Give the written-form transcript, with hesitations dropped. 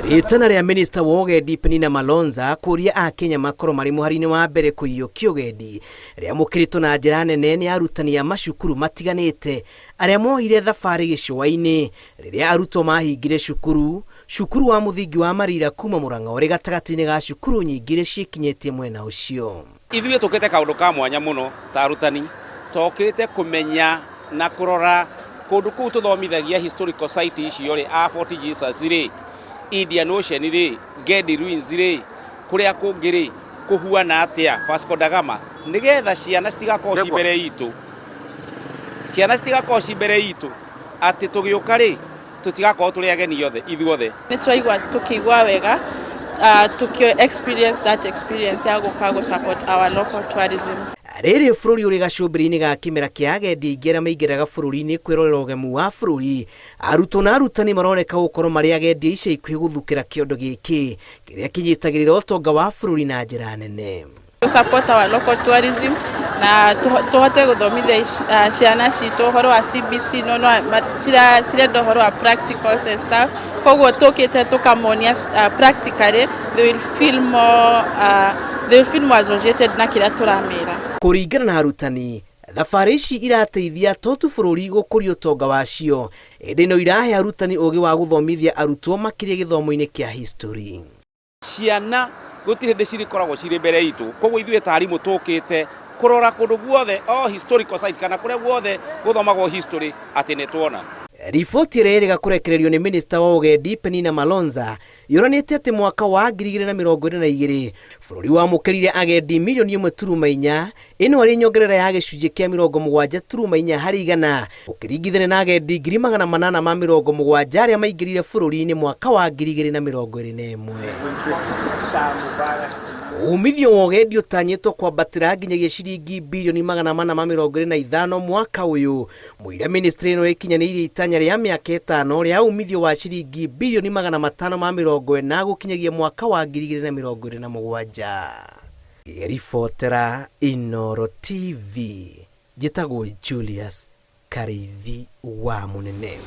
Ritana ria Minister wa Ugendi Penina Malonza kuria a Kenya makoro mari muharini wa mbere kuiyukia ugendi ria mukirito na njira nene ni arutani ya macukuru matiganite aria mohire thabari gicua-ini riria arutwo mahingire cukuru wa muthingi wa Marira kuma Murang'a uri gatagati-ini ga cukuru nyingire cikinyetie mwena ucio. Ithuĩ tukite kaundu ka mwanya muno ta arutani tokite kumenya na kurora kundu kuu tuthomithagia historical site icio ri a Fort Jesus ri Indian Ocean ri Gedi Ruins ri kuria kungiri kuhuana atia Vasco da Gama nigetha ciana citigakorwo ci mbere itu ati tugiuka ri tutigakorwo turi ageni yothe ithuothe ni twaigua tukigwa wega tukio experience ya gukago support our local tourism. Riri bururi uri gacumbiri-ini ga kimera kia agendi ingera maingiraga bururi-ini kwirorera ugemu wa bururi arutwo na arutani maroneka gukorwo mari agendi ica ikuhi guthukira kiondo giki kiria kinyitagirira utonga wa bururi na njira nene. To support our local tourism na tuhote guthomithia ciana citu horo wa CBC cirenda horo wa practicals and stuff koguo tukite tukamonia practically they will feel more associated na kira turamira. Kuringana na arutani thabari ici irateithia totu bururi gukuria utonga wacio indi no irahe arutani ugi wa guthomithia arutwo makiria githomo-ini kia history. Ciana gutire ndi cirikoragwo ciri mbere itu koguo ithuĩ ta arimũ tukite kurora kundu guothe historical site kana kuria guothe guthomagwo history ati ni tuona. Riboti ĩrĩa ĩrĩga kũrekererio nĩ Minister wa Ugendi Penina Malonza yonanĩtie atĩ mwaka wa 2022 bũrũri wamũkĩrire agendi milioni 1.4 ĩno arĩ nyongerera ya gĩcunjĩ kĩa 70.4 harĩ igana ũkĩringithania na agendi 870 arĩa maingĩrire bũrũri-inĩ mwaka wa 2021. Umithio wa ugendi utanyitwo kwambatĩra nginyagia ciringi bilioni 425 mwaka uyu muira ministry ino ikinyanirie itanya ria miaka 5 ria umithio wa ciringi bilioni 540 gukinyagia mwaka wa 2027. Ribotera Inooro TV, jitagwo Julius Karithi wa Munene.